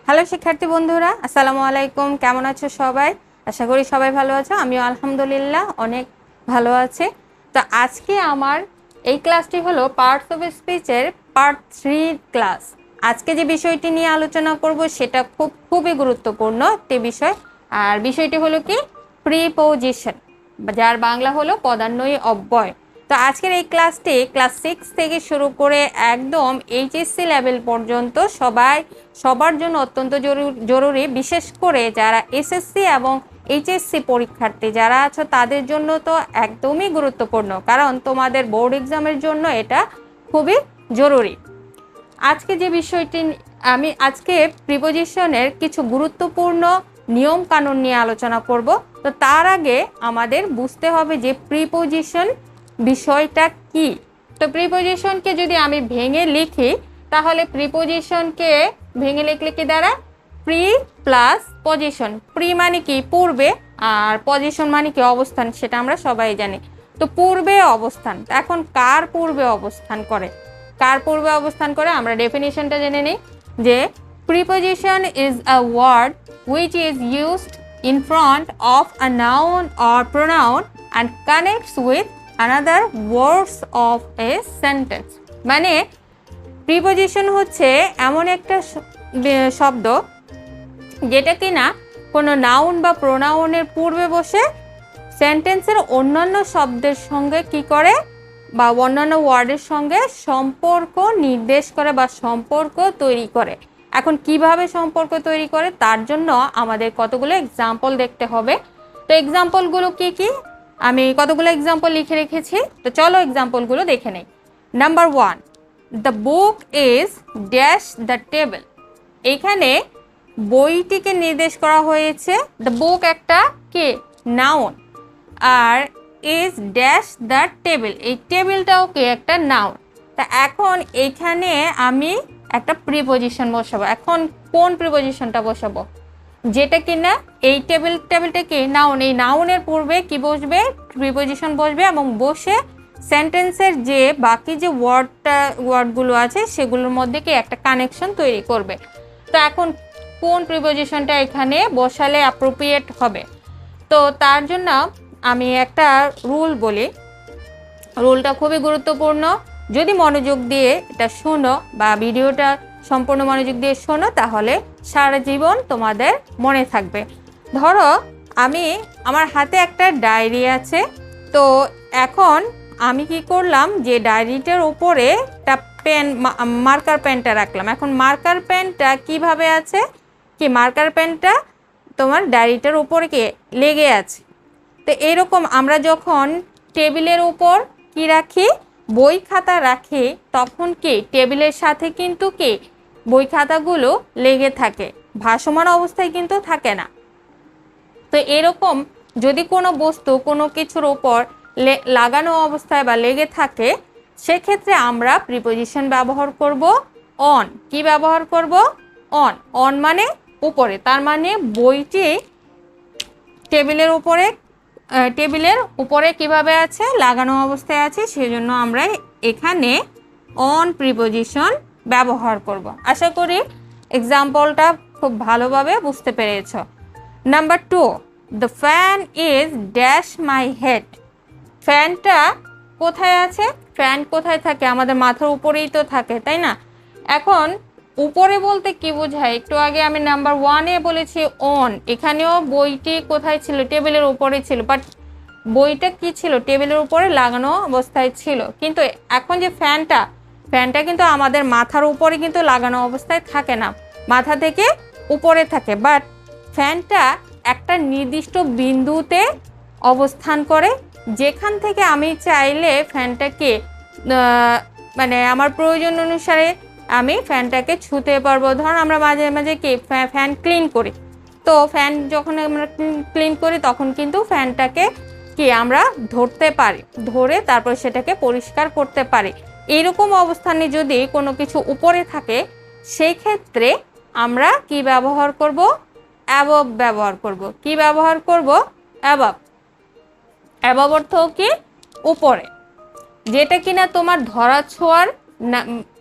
Hello শিক্ষার্থী বন্ধুরা, আসসালামু আলাইকুম। কেমন আছো সবাই? আশা করি সবাই ভালো আছো। আমিও আলহামদুলিল্লাহ অনেক ভালো আছি। তো আজকে আমার এই ক্লাসটি হলো পার্টস অফ স্পিচের পার্ট 3 ক্লাস। আজকে যে বিষয়টি নিয়ে আলোচনা করব সেটা খুবই গুরুত্বপূর্ণ একটি বিষয়। আর বিষয়টি হলো কি প্রিপোজিশন, যার বাংলা হলো পদান্বয়ী অব্যয়। তো আজকের এই ক্লাসটি ক্লাস 6 থেকে শুরু করে একদম এইচএসসি লেভেল পর্যন্ত সবার জন্য অত্যন্ত জরুরি, বিশেষ করে যারা এসএসসি এবং এইচএসসি পরীক্ষার্থী যারা আছো তাদের জন্য তো একদমই গুরুত্বপূর্ণ, কারণ তোমাদের বোর্ড এক্সামের জন্য এটা খুবই জরুরি। আজকে যে বিষয়টি আমি আজকে প্রিপোজিশনের কিছু গুরুত্বপূর্ণ নিয়ম কানুন নিয়ে আলোচনা করব। তো তার আগে আমাদের বুঝতে হবে যে প্রিপোজিশন বিষয়টা কি। তো প্রিপোজিশনকে যদি আমি ভেঙে লিখি তাহলে প্রিপোজিশনকে ভেঙে লিখলে কি দ্বারা প্রি প্লাস পজিশন। প্রি মানে কি পূর্বে, আর পজিশন মানে কি অবস্থান, সেটা আমরা সবাই জানি। তো পূর্বে অবস্থান, এখন কার পূর্বে অবস্থান করে, আমরা ডেফিনিশনটা জেনে নিই যে preposition is a word which is used in front of a noun or pronoun and connects with another words of a sentence। মানে প্রিপোজিশন হচ্ছে এমন একটা শব্দ যেটা কিনা কোনো নাউন বা প্রোনাউনের পূর্বে বসে সেন্টেন্সের অন্যান্য শব্দের সঙ্গে কি করে বা অন্যান্য ওয়ার্ডের সঙ্গে সম্পর্ক নির্দেশ করে বা সম্পর্ক তৈরি করে। এখন কিভাবে সম্পর্ক তৈরি করে তার জন্য আমাদের কতগুলো এক্সাম্পল দেখতে হবে। তো এক্সাম্পলগুলো কি কি, আমি কতগুলো এক্সাম্পল লিখে রেখেছি। তো চলো এক্সাম্পলগুলো দেখে নেই। Number 1, the book is dash the table. এইখানে বইটিকে নির্দেশ করা হয়েছে। দ্য বুক একটা কে নাউন, আর ইজ ড্যাশ দ্য টেবিল, এই টেবিলটাও কে একটা নাউন। তা এখন এইখানে আমি একটা প্রিপোজিশন বসাবো। এখন কোন প্রিপোজিশনটা বসাবো? যেটা কিনা এই টেবিলটা কি নাউন, এই নাউনের পূর্বে কি বসবে, প্রিপোজিশন বসবে এবং বসে সেন্টেন্সের যে বাকি যে ওয়ার্ডগুলো আছে সেগুলোর মধ্যে কি একটা কানেকশন তৈরি করবে। তো এখন কোন প্রিপোজিশনটা এখানে বসালে অ্যাপ্রোপ্রিয়েট হবে? তো তার জন্য আমি একটা রুল বলি। রুলটা খুবই গুরুত্বপূর্ণ, যদি মনোযোগ দিয়ে এটা শোনো বা ভিডিওটা সম্পূর্ণ মনোযোগ দিয়ে শোনো তাহলে সারা জীবন তোমাদের মনে থাকবে। ধরো আমার হাতে একটা ডায়েরি আছে। তো এখন আমি কি করলাম যে ডায়েরিটার উপরে একটা মার্কার পেনটা রাখলাম। এখন মার্কার পেনটা কিভাবে আছে, কি মার্কার পেনটা তোমার ডায়েরিটার উপরে কি লেগে আছে। তো এরকম আমরা যখন টেবিলের উপর কি রাখি, বই খাতা রাখি, তখন কি টেবিলের সাথে কিন্তু কি বই খাতাগুলো লেগে থাকে, ভাসমান অবস্থায় কিন্তু থাকে না। তো এরকম যদি কোনো বস্তু কোনো কিছুর উপর লাগানো অবস্থায় বা লেগে থাকে, সেক্ষেত্রে আমরা প্রিপোজিশন ব্যবহার করব অন। কি ব্যবহার করব? অন। অন মানে উপরে, তার মানে বইটি টেবিলের উপরে কিভাবে আছে, লাগানো অবস্থায় আছে, সেজন্য আমরা এখানে অন প্রিপোজিশন ব্যবহার করব। আশা করি এক্সাম্পলটা খুব ভালোভাবে বুঝতে পেরেছ। Number 2, the fan is dash my head. ফ্যানটা কোথায় আছে? ফ্যান কোথায় থাকে? আমাদের মাথার উপরেই তো থাকে, তাই না? এখন উপরে বলতে কি বোঝায়? একটু আগে আমি নাম্বার 1-এ বলেছি অন, এখানেও বইটি কোথায় ছিল? টেবিলের উপরে ছিল, বাট বইটা কি ছিল? টেবিলের উপরে লাগানো অবস্থায় ছিল। কিন্তু এখন যে ফ্যানটা কিন্তু আমাদের মাথার উপরে কিন্তু লাগানো অবস্থায় থাকে না, মাথা থেকে উপরে থাকে। বাট ফ্যানটা একটা নির্দিষ্ট বিন্দুতে অবস্থান করে, যেখান থেকে আমি চাইলে ফ্যানটাকে মানে আমার প্রয়োজন অনুসারে আমি ফ্যানটাকে ছুঁতে পারবো। ধরুন আমরা মাঝে মাঝে কি ফ্যান ক্লিন করি, তো ফ্যান যখন আমরা ক্লিন করি তখন কিন্তু ফ্যানটাকে কি আমরা ধরতে পারি, ধরে তারপর সেটাকে পরিষ্কার করতে পারি। এইরকম অবস্থানে যদি কোনো কিছু উপরে থাকে, সেই ক্ষেত্রে আমরা কি ব্যবহার করব? অ্যাবভ ব্যবহার করব। কি ব্যবহার করব? অ্যাবভ। অ্যাবভ অর্থ কি? উপরে, যেটা কিনা তোমার ধরা ছোঁয়ার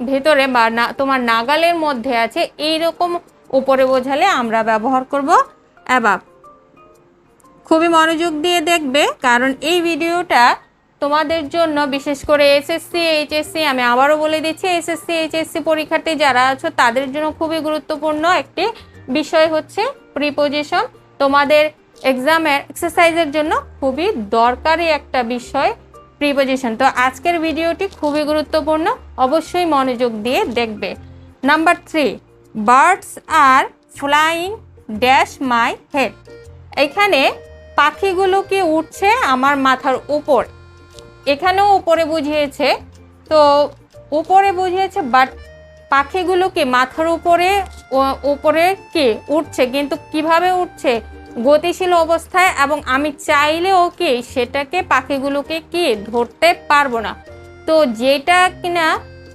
ভেতরে বা তোমার নাগালের মধ্যে আছে, এইরকম উপরে বোঝালে আমরা ব্যবহার করব অ্যাবাভ। খুবই মনোযোগ দিয়ে দেখবে, কারণ এই ভিডিওটা তোমাদের জন্য, বিশেষ করে এসএসসি এইচএসসি, আমি আবারও বলে দিচ্ছি এসএসসি এইচএসসি পরীক্ষার্থী যারা আছো তাদের জন্য খুবই গুরুত্বপূর্ণ একটি বিষয় হচ্ছে প্রিপোজিশন। তোমাদের এক্সামের এক্সারসাইজের জন্য খুবই দরকারি একটা বিষয় প্রিপোজিশন। তো আজকের ভিডিওটি খুবই গুরুত্বপূর্ণ, অবশ্যই মনোযোগ দিয়ে দেখবে। Number 3, birds are flying dash my head. এখানে পাখিগুলো কি উঠছে আমার মাথার উপর, এখানেও উপরে বুঝিয়েছে, তো উপরে বুঝিয়েছে, বাট পাখিগুলো কি মাথার উপরে কি উঠছে, কিন্তু কিভাবে উঠছে, গতিশীল অবস্থায়, এবং আমি চাইলেও কি সেটাকে পাখিগুলোকে কি ধরতে পারবো না। তো যেটা কিনা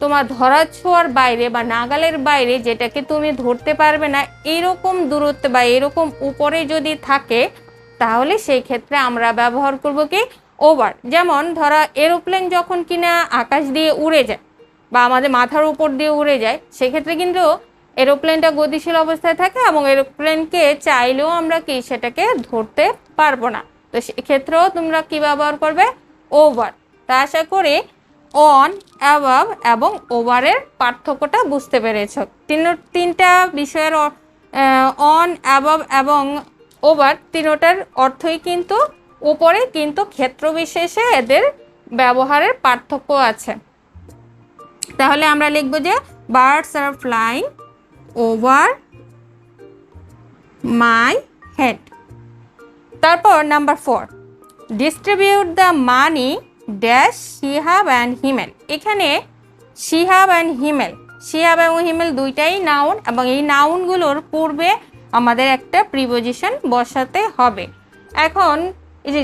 তোমার ধরার ছোঁয়ার বাইরে বা নাগালের বাইরে, যেটাকে তুমি ধরতে পারবে না, এরকম দূরত্বে বা এরকম উপরে যদি থাকে, তাহলে সেই ক্ষেত্রে আমরা ব্যবহার করব কি ওভার। যেমন ধরা এরোপ্লেন যখন কিনা আকাশ দিয়ে উড়ে যায় বা আমাদের মাথার উপর দিয়ে উড়ে যায়, সেক্ষেত্রে কিন্তু এরোপ্লেনটা গতিশীল অবস্থায় থাকে এবং এরোপ্লেনকে চাইলেও আমরা কি সেটাকে ধরতে পারবো না। তো সেক্ষেত্রেও তোমরা কি ব্যবহার করবে, ওভার। তা আশা করি অন, অ্যাবাভ এবং ওভারের পার্থক্যটা বুঝতে পেরেছ। তিনটা বিষয়ের অন, অ্যাবাভ এবং ওভার তিনটার অর্থই কিন্তু উপরে, কিন্তু ক্ষেত্র বিশেষে এদের ব্যবহারের পার্থক্য আছে। তাহলে আমরা লিখব যে birds are flying over my head. তারপর number 4, distribute the money dash Shihab and Himel. এখানে শিহাব অ্যান্ড হিমেল, শিহাব এবং হিমেল দুইটাই নাউন, এবং এই নাউনগুলোর পূর্বে আমাদের একটা প্রিপোজিশন বসাতে হবে। এখন এই যে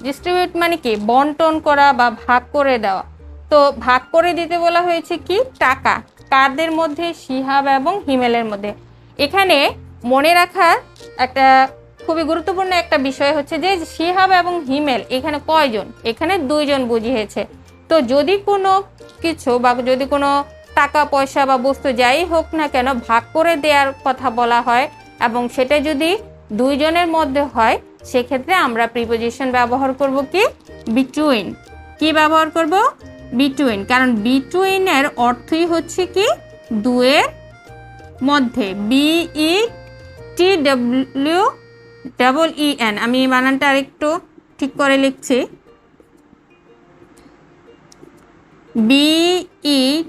ডিস্ট্রিবিউট মানে কি বন্টন করা বা ভাগ করে দেওয়া। তো ভাগ করে দিতে বলা হয়েছে কি টাকা, কাদের মধ্যে, শিহাব এবং হিমেলের মধ্যে। এখানে মনে রাখার একটা খুবই গুরুত্বপূর্ণ একটা বিষয় হচ্ছে যে শিহাব এবং হিমেল এখানে কয়জন, এখানে 2 জন বুঝিয়েছে। তো যদি কোনো কিছু বা যদি কোনো টাকা পয়সা বা বস্তু যাই হোক না কেন ভাগ করে দেওয়ার কথা বলা হয় এবং সেটা যদি 2 জনের মধ্যে হয়, সেক্ষেত্রে আমরা প্রিপোজিশন ব্যবহার করব কি বিটুইন। কি ব্যবহার করব, বিটুইন, কারণ বিটুইনের অর্থই হচ্ছে কি দুয়ের মধ্যে। BETWEEN, আমি বানানটা আরেকটু ঠিক করে লিখছি, BETWEEN,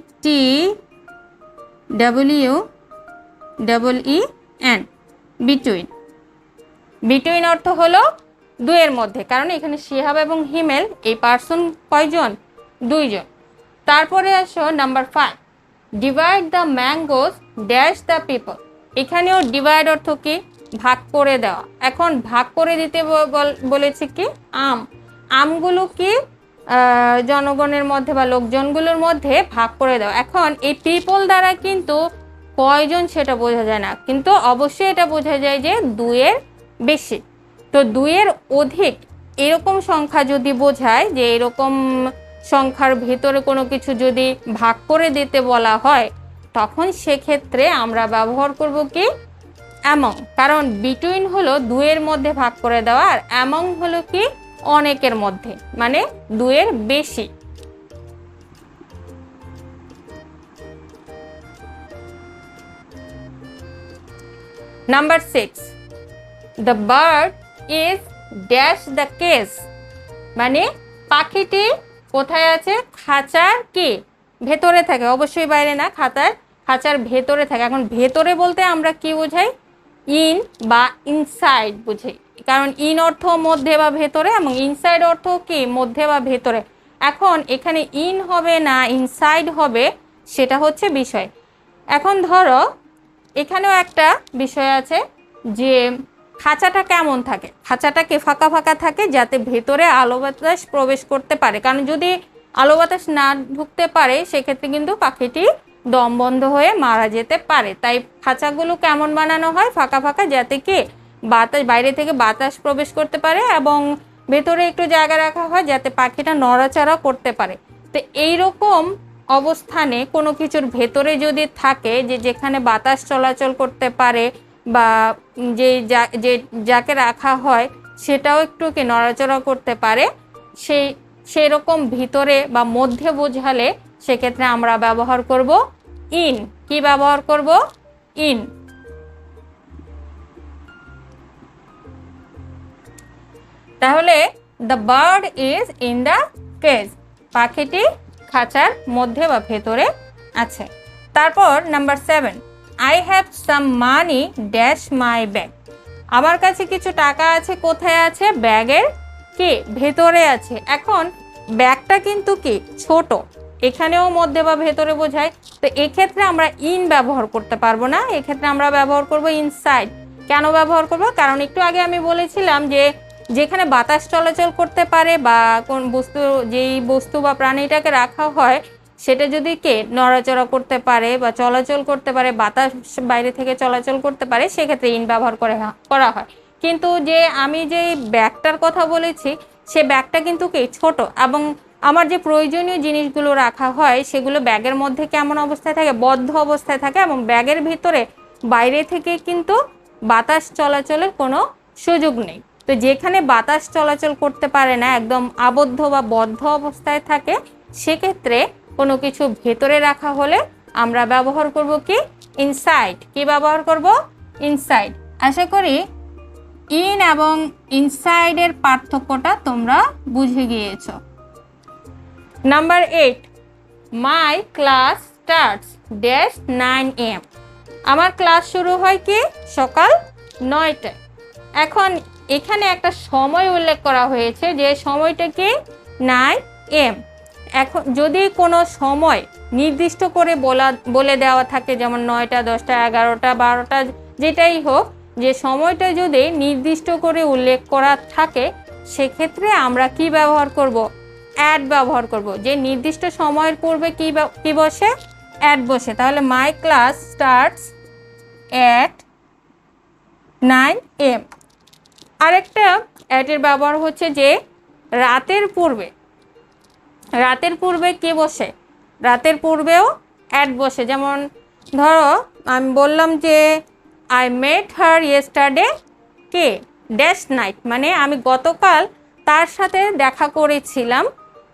বিটুইন। বিটুইন অর্থ হলো দুয়ের মধ্যে, কারণ এখানে শিহাব এবং হিমেল এই পার্সন কয়জন, 2 জন। তারপরে আসো number 5, divide the mangoes dash the people. এখানেও ডিভাইড অর্থ কি ভাগ করে দেওয়া। এখন ভাগ করে দিতে বলেছে কি আমগুলো কি জনগণের মধ্যে বা লোকজনগুলোর মধ্যে ভাগ করে দেওয়া। এখন এই পিপল দ্বারা কিন্তু কয়জন সেটা বোঝা যায় না, কিন্তু অবশ্যই এটা বোঝা যায় যে 2-এর বেশি। তো 2-এর অধিক এরকম সংখ্যা যদি বোঝায়, যে এরকম সংখ্যার ভিতরে কোনো কিছু যদি ভাগ করে দিতে বলা হয়, তখন সেক্ষেত্রে আমরা ব্যবহার করব কি অ্যামং। কারণ বিটুইন হলো 2-এর মধ্যে ভাগ করে দেওয়া, আর অ্যামং হলো কি অনেকের মধ্যে, মানে 2-এর বেশি। Number 6, the bird is dash the cage. মানে পাখিটি কোথায় আছে, খাঁচার কি ভেতরে থাকে, অবশ্যই বাইরে না, খাঁচার ভেতরে থাকে। এখন ভেতরে বলতে আমরা কি বোঝাই, ইন বা ইনসাইড বুঝি, কারণ ইন অর্থ মধ্যে বা ভেতরে এবং ইনসাইড অর্থ কি মধ্যে বা ভেতরে। এখন এখানে ইন হবে না ইনসাইড হবে, সেটা হচ্ছে বিষয়। এখন ধরো এখানেও একটা বিষয় আছে যে খাঁচাটা কেমন থাকে, খাঁচাটাকে ফাঁকা ফাঁকা থাকে যাতে ভেতরে আলো বাতাস প্রবেশ করতে পারে, কারণ যদি আলো বাতাস না ঢুকতে পারে সেক্ষেত্রে কিন্তু পাখিটি দম বন্ধ হয়ে মারা যেতে পারে। তাই খাঁচাগুলো কেমন বানানো হয়, ফাঁকা ফাঁকা, যাতে কি বাতাস বাইরে থেকে বাতাস প্রবেশ করতে পারে এবং ভেতরে একটু জায়গা রাখা হয় যাতে পাখিটা নড়াচড়া করতে পারে। তো এইরকম অবস্থানে কোনো কিছুর ভেতরে যদি থাকে, যে যেখানে বাতাস চলাচল করতে পারে বা যে যাকে রাখা হয় সেটাও একটু কি নড়াচড়া করতে পারে, সেরকম ভিতরে বা মধ্যে বোঝালে সেক্ষেত্রে আমরা ব্যবহার করব ইন। কি ব্যবহার করব? ইন। তাহলে the bird is in the cage, পাখিটি খাঁচার মধ্যে বা ভেতরে আছে। তারপর number 7, I have some money dash my bag, আমার কাছে কিছু টাকা আছে। কোথায় আছে? ব্যাগের কি ভেতরে আছে। এখন ব্যাগটা কিন্তু কি ছোট, এখানেও মধ্যে বা ভেতরে বোঝায়, তো এক্ষেত্রে আমরা ইন ব্যবহার করতে পারবো না, এক্ষেত্রে আমরা ব্যবহার করব ইনসাইড। কেন ব্যবহার করব? কারণ একটু আগে আমি বলেছিলাম যে যেখানে বাতাস চলাচল করতে পারে বা কোন বস্তু, যেই বস্তু বা প্রাণীটাকে রাখা হয় সেটা যদি কে নড়াচড়া করতে পারে বা চলাচল করতে পারে, বাতাস বাইরে থেকে চলাচল করতে পারে, সেক্ষেত্রে ইন ব্যবহার করা হয়। কিন্তু যে আমি যে ব্যাগটার কথা বলেছি সে ব্যাগটা কিন্তু কি ছোট, এবং আমার যে প্রয়োজনীয় জিনিসগুলো রাখা হয় সেগুলো ব্যাগের মধ্যে কেমন অবস্থায় থাকে? বদ্ধ অবস্থায় থাকে, এবং ব্যাগের ভিতরে বাইরে থেকে কিন্তু বাতাস চলাচলের কোনো সুযোগ নেই। তো যেখানে বাতাস চলাচল করতে পারে না, একদম আবদ্ধ বা বদ্ধ অবস্থায় থাকে, সেক্ষেত্রে কোনো কিছু ভেতরে রাখা হলে আমরা ব্যবহার করব কি ইনসাইড। কি ব্যবহার করব? ইনসাইড। আশা করি ইন এবং ইনসাইডের পার্থক্যটা তোমরা বুঝে গিয়েছ। Number 8, my class starts dash 9 AM, আমার ক্লাস শুরু হয় কি সকাল 9টায়। এখন এখানে একটা সময় উল্লেখ করা হয়েছে, যে সময়টা কি 9 AM। এখন যদি কোনো সময় নির্দিষ্ট করে বলে দেওয়া থাকে, যেমন 9টা, 10টা, 11টা, 12টা, যেটাই হোক, যে সময়টা যদি নির্দিষ্ট করে উল্লেখ করা থাকে সেক্ষেত্রে আমরা কি ব্যবহার করব? অ্যাট ব্যবহার করব। যে নির্দিষ্ট সময়ের পূর্বে কি বসে? অ্যাট বসে। তাহলে মাই ক্লাস স্টার্টস অ্যাট 9 AM। আরেকটা অ্যাটের ব্যবহার হচ্ছে যে রাতের পূর্বে। রাতের পূর্বে কে বসে? রাতের পূর্বেও অ্যাট বসে। যেমন ধরো আমি বললাম যে I met her yesterday K dash night, মানে আমি গতকাল তার সাথে দেখা করেছিলাম।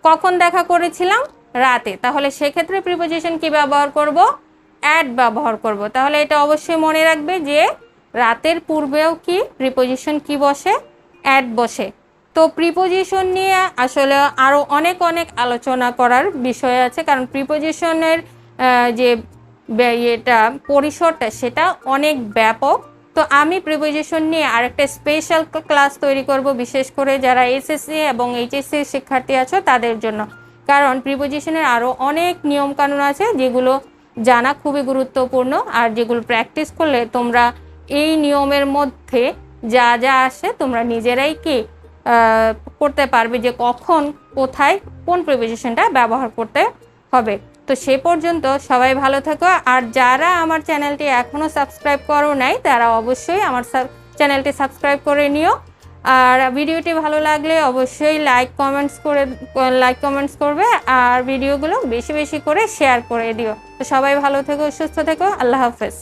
কখন দেখা করেছিলাম? রাতে। তাহলে সেক্ষেত্রে প্রিপোজিশন কি ব্যবহার করব? অ্যাট ব্যবহার করব। তাহলে এটা অবশ্যই মনে রাখবে যে রাতের পূর্বেও কি প্রিপোজিশন কি বসে? অ্যাট বসে। তো প্রিপোজিশন নিয়ে আসলে আরও অনেক আলোচনা করার বিষয় আছে, কারণ প্রিপোজিশনের যে এটা পরিসরটা সেটা অনেক ব্যাপক। তো আমি প্রিপোজিশন নিয়ে আরেকটা স্পেশাল ক্লাস তৈরি করব, বিশেষ করে যারা এসএসসি এবং এইচএসসি শিক্ষার্থী আছো তাদের জন্য, কারণ প্রিপোজিশনের আরও অনেক নিয়মকানুন আছে যেগুলো জানা খুবই গুরুত্বপূর্ণ, আর যেগুলো প্র্যাকটিস করলে তোমরা এই নিয়মের মধ্যে যা যা আসে তোমরা নিজেরাই কি করতে পারবে, যে কখন কোথায় কোন প্রিপোজিশনটা ব্যবহার করতে হবে। তো সে পর্যন্ত সবাই ভালো থাকো, আর যারা আমার চ্যানেলটি এখনও সাবস্ক্রাইব করো নাই তারা অবশ্যই আমার চ্যানেলটি সাবস্ক্রাইব করে নিও। আর ভিডিওটি ভালো লাগলে অবশ্যই লাইক কমেন্টস করবে, আর ভিডিওগুলো বেশি বেশি করে শেয়ার করে দিও। তো সবাই ভালো থেকো, সুস্থ থেকো, আল্লাহ হাফেজ।